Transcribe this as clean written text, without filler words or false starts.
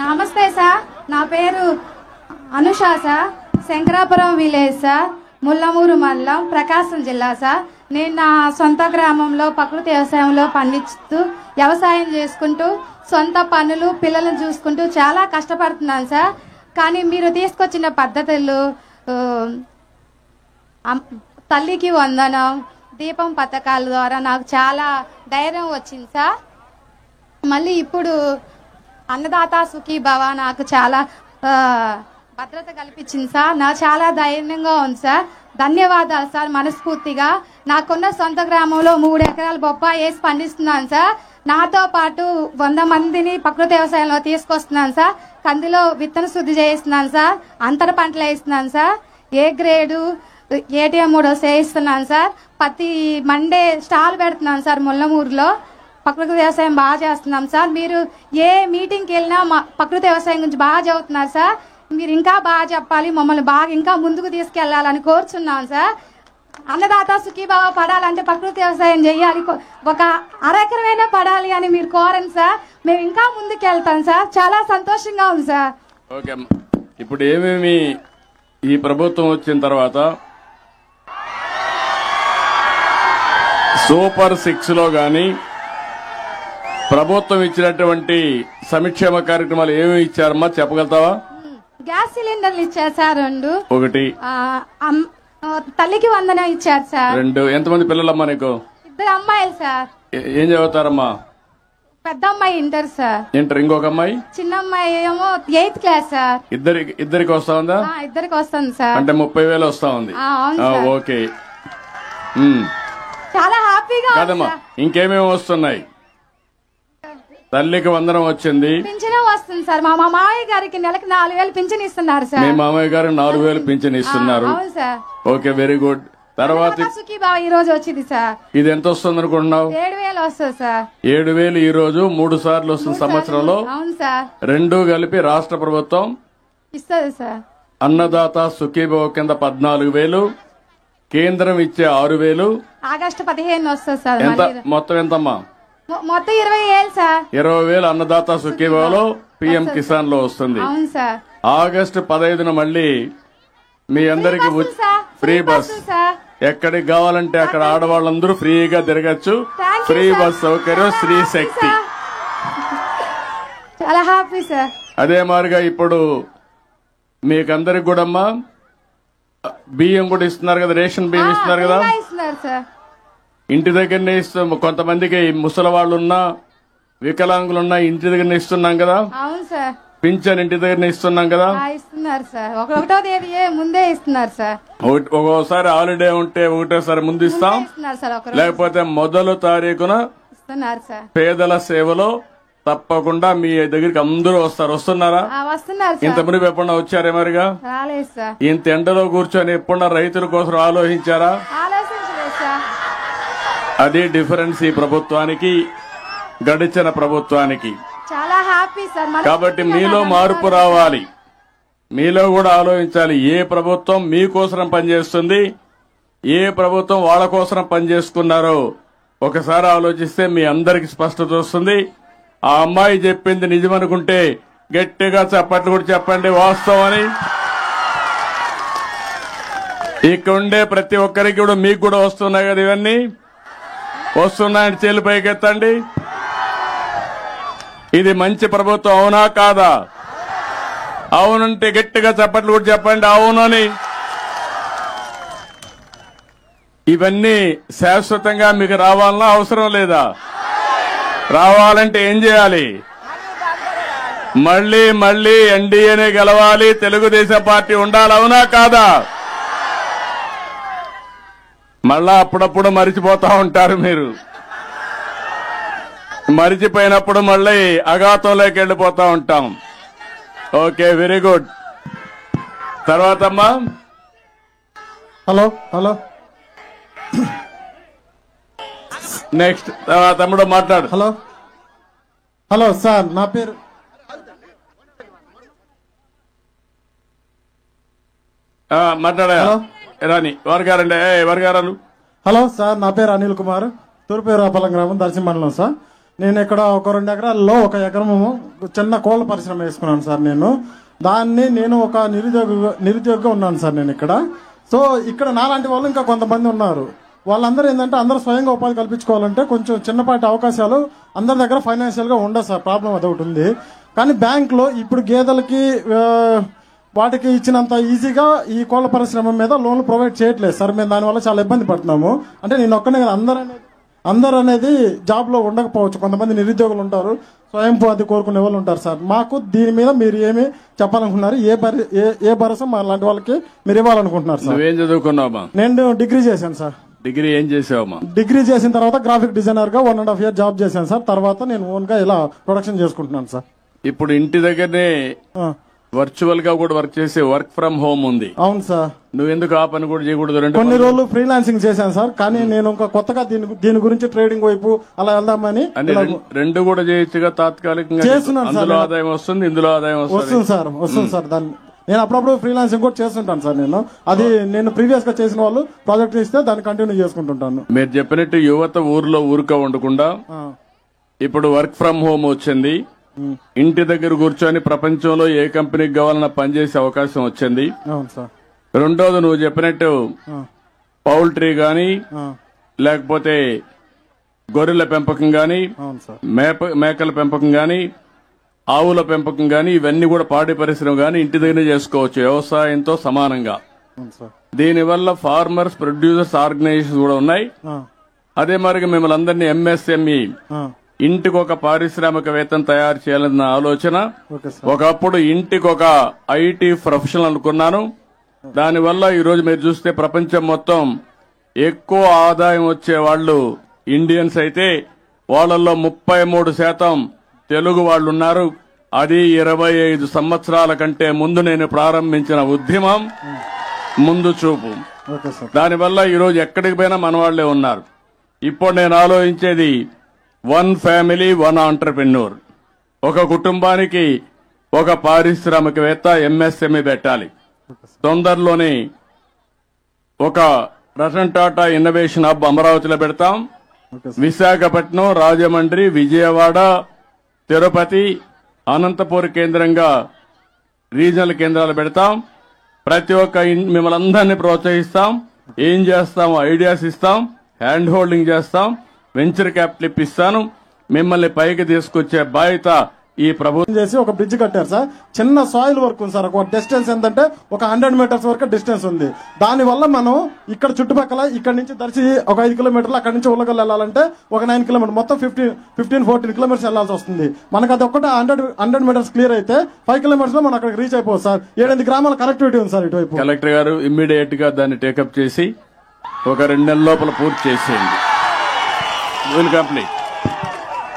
నమస్తే సార్, నా పేరు Anusha sir, Shankarapuram village sir, Mullamuru మండలం, ప్రకాశం జిల్లా సార్. నేను నా సొంత గ్రామంలో ప్రకృతి వ్యవసాయంలో పండిస్తూ వ్యవసాయం చేసుకుంటూ సొంత పనులు పిల్లలను చూసుకుంటూ చాలా కష్టపడుతున్నాను సార్. కానీ మీరు తీసుకొచ్చిన పద్ధతులు తల్లికి వందనం, దీపం పథకాల ద్వారా నాకు చాలా ధైర్యం వచ్చింది సార్. మళ్ళీ ఇప్పుడు అన్నదాత సుఖీ భవ నాకు చాలా భద్రత కల్పించింది సార్. నాకు చాలా ధైర్యంగా ఉంది సార్. ధన్యవాదాలు సార్ మనస్ఫూర్తిగా. నాకున్న సొంత గ్రామంలో 3 ఎకరాల బొప్పాయి వేసి పండిస్తున్నాను సార్. నాతో పాటు 100 మందిని ప్రకృతి వ్యవసాయంలో తీసుకొస్తున్నాను సార్. కందిలో విత్తన శుద్ధి చేయిస్తున్నాను సార్. అంతర పంటలు వేస్తున్నాను సార్. ఏ గ్రేడు ఏటీఎం 3 చేయిస్తున్నాను సార్. ప్రతి మండే స్టాల్ పెడుతున్నాను సార్. ముల్లమూరులో ప్రకృతి వ్యవసాయం బాగా చేస్తున్నాం సార్. మీరు ఏ మీటింగ్కి వెళ్ళినా మా ప్రకృతి వ్యవసాయం గురించి బాగా చదువుతున్నారు సార్. మీరు ఇంకా బాగా చెప్పాలి, మమ్మల్ని బాగా ఇంకా ముందుకు తీసుకెళ్లాలని కోరుచున్నాం సార్. అన్నదాత సుఖీభావ పడాలంటే ప్రకృతి వ్యవసాయం చేయాలి, ఒక అరెకరమైనా పడాలి అని మీరు కోరండి సార్. మేము ఇంకా ముందుకు వెళ్తాం సార్. చాలా సంతోషంగా ఉంది సార్. ఓకే, ఇప్పుడు ఏమేమి ఈ ప్రభుత్వం వచ్చిన తర్వాత సూపర్ 6 లో గాని ప్రభుత్వం ఇచ్చినటువంటి సంక్షేమ కార్యక్రమాలు ఏమేమి ఇచ్చారమ్మా చెప్పగలుగుతావా? గ్యాస్ సిలిండర్లు ఇచ్చారు సార్ 2. ఒకటి తల్లికి వందనం ఇచ్చారు సార్. 2. ఎంతమంది పిల్లలమ్మా నీకు? 2 అమ్మాయిలు సార్. ఏం చదువుతారమ్మా? పెద్ద అమ్మాయి ఇంటర్ సార్. ఇంటర్. ఇంకొక అమ్మాయి? చిన్న అమ్మాయి ఏమో 8th క్లాస్ సార్. ఇద్దరికి వస్తా ఉందా? ఇద్దరికి వస్తుంది సార్. అంటే 30,000 వస్తా ఉంది. ఓకే, చాలా హ్యాపీగా కాదమ్మా. ఇంకేమేమి వస్తున్నాయి? తల్లికి వందనం వచ్చింది, పింఛన్ వస్తుంది సార్. మా మామయ్య గారికి నెలకి 4,000 పింఛన్ ఇస్తున్నారు సార్. మీ మామయ్య గారు 4,000 పింఛన్ ఇస్తున్నారు. అవును సార్. Okay, very good. తర్వాత సుఖీభావ ఈ రోజు వచ్చింది సార్. ఇది ఎంత వస్తుంది అనుకుంటున్నావు? 7,000 వస్తుంది సార్. 7,000 ఈ రోజు 3 సార్లు వస్తుంది సంవత్సరంలో. అవును సార్. 2 కలిపి రాష్ట్ర ప్రభుత్వం ఇస్తుంది సార్. అన్నదాత సుఖీభావ కింద 14,000, కేంద్రం ఇచ్చే 6,000. ఆగస్టు 15 వస్తుంది సార్. మొత్తం ఎంతమ్మా? మొత్తం 20,000 సార్. 20,000 అన్నదాత సుఖీభావలో పిఎం కిసాన్ లో వస్తుంది. అవును సార్. ఆగస్టు 15 మళ్ళీ మీ అందరికి ఫ్రీ బస్. ఎక్కడికి కావాలంటే అక్కడ ఆడవాళ్ళందరూ ఫ్రీగా తిరగచ్చు. ఫ్రీ బస్ సౌకర్యం, స్త్రీ శక్తి. చాలా హ్యాపీ సార్. అదే మాదిరిగా ఇప్పుడు మీకందరికి కూడా అమ్మా బియ్యం కూడా ఇస్తున్నారు కదా, రేషన్ బియ్యం ఇస్తున్నారు కదా. ఇంటి దగ్గరనే ఇస్తాం. కొంతమందికి ముసలి వాళ్ళున్నా వికలాంగులున్నా ఇంటి దగ్గరనే ఇస్తున్నాం కదా. అవును సార్. పింఛన్ ఇంటి దగ్గరనే ఇస్తున్నాం కదా. ఇస్తున్నారు సార్. 1వ తేదీ ముందే ఇస్తున్నారు సార్. ఒక్కోసారి హాలిడే ఉంటే ఒకటేసారి ముందు ఇస్తాం, లేకపోతే మొదలు తారీఖున ఇస్తున్నారు సార్. పేదల సేవలో తప్పకుండా మీ దగ్గరికి అందరూ వస్తారు. వస్తున్నారా? వస్తున్నారు. ఇంత మునిపు ఎప్పుడన్నా వచ్చారే మరిగా? రాలేదు సార్. ఇంత ఎండలో కూర్చొని ఎప్పుడన్నా రైతుల కోసం ఆలోచించారా? ఆలోచించలేదు సార్. అది డిఫరెన్స్ ఈ ప్రభుత్వానికి గడిచిన ప్రభుత్వానికి. చాలా హ్యాపీ సార్. కాబట్టి మీలో మార్పు రావాలి, మీలో కూడా ఆలోచించాలి. ఏ ప్రభుత్వం మీకోసం పనిచేస్తుంది, ఏ ప్రభుత్వం వాళ్ళ కోసం పనిచేసుకున్నారో ఒకసారి ఆలోచిస్తే మీ అందరికి స్పష్టత వస్తుంది. ఆ అమ్మాయి చెప్పింది నిజమనుకుంటే గట్టిగా చప్పట్లు కూడా చెప్పండి వాస్తవం అని. ఇక్కడ ఉండే ప్రతి ఒక్కరికి కూడా మీకు కూడా వస్తున్నాయి కదా, ఇవన్నీ వస్తున్నాయని చేతులు పైకెత్తండి. ఇది మంచి ప్రభుత్వం అవునా కాదా? అవునంటే గట్టిగా చప్పట్లు కూడా చెప్పండి అవునని. ఇవన్నీ శాశ్వతంగా మీకు రావాలన్నా అవసరం లేదా? రావాలంటే ఏం చేయాలి? మళ్లీ మళ్లీ ఎన్డీఏనే గెలవాలి, తెలుగుదేశం పార్టీ ఉండాలి, అవునా కాదా? మళ్ళా అప్పుడప్పుడు మరిచిపోతా ఉంటారు మీరు. మరిచిపోయినప్పుడు మళ్ళీ అఘాతంలోకి వెళ్లిపోతా ఉంటాం. Okay, very good. తర్వాత అమ్మా హలో హలో నెక్స్ట్ తమ్ముడు మాట్లాడు. హలో హలో సార్, నా పేరు మాట్లాడా రాని వారు గారు. హలో సార్, నా పేరు అనిల్ కుమార్, తూర్పు రాపల్లం గ్రామం, దర్శి మండలం సార్. నేను ఇక్కడ ఒక 2 ఎకరాల్లో 1 ఎకరము చిన్న కోళ్ళ పరిశ్రమ వేసుకున్నాను సార్. నేను ఒక నిరుద్యోగిగా ఉన్నాను సార్ నేను ఇక్కడ. సో ఇక్కడ నాలాంటి వాళ్ళు ఇంకా కొంతమంది ఉన్నారు. వాళ్ళందరూ ఏంటంటే అందరూ స్వయంగా ఉపాధి కల్పించుకోవాలంటే కొంచెం చిన్నపాటి అవకాశాలు అందరి దగ్గర ఫైనాన్షియల్గా ఉండదు సార్. ప్రాబ్లం అదొకటి ఉంది. కానీ బ్యాంకులో ఇప్పుడు గేదెలకి వాటికి ఇచ్చినంత ఈజీగా ఈ కోళ్ళ పరిశ్రమ మీద లోన్లు ప్రొవైడ్ చేయట్లేదు సార్. మేము దానివల్ల చాలా ఇబ్బంది పడుతున్నాము. అంటే నేను ఒక్కనే అందరూ అనేది జాబ్లో ఉండకపోవచ్చు. కొంతమంది నిరుద్యోగులు ఉంటారు, స్వయం ఉపాధి కోరుకునే వాళ్ళు ఉంటారు సార్. మాకు దీని మీద మీరు ఏమి చెప్పాలనుకుంటున్నారు? ఏ భరోసా మా లాంటి వాళ్ళకి మీరు ఇవ్వాలనుకుంటున్నారు సార్? నువ్వేం చదువుకున్నావా? నేను డిగ్రీ చేశాను సార్. డిగ్రీ ఏం చేసావమ్మా? డిగ్రీ చేసిన తర్వాత గ్రాఫిక్ డిజైనర్ గా 1.5 year జాబ్ చేశాను సార్. తర్వాత నేను ఓన్ గా ఇలా ప్రొడక్షన్ చేసుకుంటున్నాను సార్. ఇప్పుడు ఇంటి దగ్గరనే వర్చువల్ గా కూడా వర్క్ చేసే వర్క్ ఫ్రమ్ హోమ్ ఉంది. అవును సార్. నువ్వెందుకు ఆ పని కూడా చేయకూడదు? కొన్ని రోజులు ఫ్రీలాన్సింగ్ చేశాను సార్. కానీ నేను ఇంకా కొత్తగా దీని గురించి ట్రేడింగ్ వైపు అలా వెళ్దామని. రెండు కూడా చేయొచ్చుగా తాత్కాలికంగా. చేస్తున్నాను సార్. అందులో ఆదాయం వస్తుంది, ఇందులో ఆదాయం వస్తుంది సార్. దాన్ని నేను అప్పుడప్పుడు ఫ్రీలాన్సింగ్ కూడా చేస్తుంటాను సార్. నేను ప్రీవియస్ గా చేసిన వాళ్ళు ప్రాజెక్ట్ ఇస్తే దాన్ని కంటిన్యూ చేసుకుంటుంటాను. మీరు చెప్పినట్టు యువత ఊర్లో ఊరుక ఉండకుండా ఇప్పుడు వర్క్ ఫ్రమ్ హోమ్ వచ్చింది. ఇంటి దగ్గర కూర్చొని ప్రపంచంలో ఏ కంపెనీకి కావాలన్నా పనిచేసే అవకాశం వచ్చింది. రెండోది నువ్వు చెప్పినట్టు పౌల్ట్రీ గాని లేకపోతే గొర్రెల పెంపకం గాని మేకల పెంపకం గాని ఆవుల పెంపకం గాని ఇవన్నీ కూడా పాడి పరిశ్రమ గాని ఇంటి దగ్గర చేసుకోవచ్చు వ్యవసాయంతో సమానంగా. దీనివల్ల ఫార్మర్స్ ప్రొడ్యూసర్స్ ఆర్గనైజేషన్స్ కూడా ఉన్నాయి. అదే మరి మిమ్మల్ని అందరినీ ఎంఎస్ఎంఈ ఇంటికి ఒక పారిశ్రామికవేత్తను తయారు చేయాలన్న ఆలోచన. ఒకప్పుడు ఇంటికి ఒక ఐటీ ప్రొఫెషనల్ అనుకున్నాను. దానివల్ల ఈరోజు మీరు చూస్తే ప్రపంచం మొత్తం ఎక్కువ ఆదాయం వచ్చే వాళ్ళు ఇండియన్స్ అయితే వాళ్ళల్లో 33% తెలుగు వాళ్ళు ఉన్నారు. అది 25 సంవత్సరాల కంటే ముందు నేను ప్రారంభించిన ఉద్యమం ముందు చూపు. దానివల్ల ఈరోజు ఎక్కడికి పోయినా మన వాళ్లే ఉన్నారు. ఇప్పుడు నేను ఆలోచించేది 1 family 1 entrepreneur. ఒక కుటుంబానికి ఒక పారిశ్రామికవేత్త ఎంఎస్ఎంఈ పెట్టాలి. తొందరలోనే ఒక రతన్ టాటా ఇన్నోవేషన్ హబ్ అమరావతిలో పెడతాం. విశాఖపట్నం, రాజమండ్రి, విజయవాడ, తిరుపతి, అనంతపూర్ కేంద్రంగా రీజనల్ కేంద్రాలు పెడతాం. ప్రతి ఒక్క మిమ్మల్ని అందరినీ ప్రోత్సహిస్తాం. ఏం చేస్తాం? ఐడియాస్ ఇస్తాం, హ్యాండ్ హోల్డింగ్ చేస్తాం, వెంచర్ క్యాపిటల్ ఇప్పిస్తాను. మిమ్మల్ని పైకి తీసుకొచ్చే బాధ్యత ఈ ప్రభుత్వం చేసి ఒక బ్రిడ్జ్ కట్టారు సార్. చిన్న సాయిల్ వర్క్ ఉంది సార్. ఒక డిస్టెన్స్ ఏంటంటే ఒక 100 meters వరకు డిస్టెన్స్ ఉంది. దానివల్ల మనం ఇక్కడ చుట్టుపక్కల ఇక్కడ నుంచి దర్శి ఒక 5 kilometers, అక్కడ నుంచి ఉల్లగల్ వెళ్ళాలంటే ఒక 9 kilometers, మొత్తం 15-14 kilometers వెళ్లాల్సి వస్తుంది. మనకు అది ఒక్కటే 100 meters క్లియర్ అయితే 5 kilometers లో మనం అక్కడికి రీచ్ అయిపోవచ్చు సార్. 7 గ్రామాల కనెక్టివిటీ ఉంది సార్ ఇటువైపు. కలెక్టర్ గారు ఇమ్మీడియట్ గా దాన్ని టేకప్ చేసి ఒక 2 నెలల లోపల పూర్తి చేసేయండి. Will complete.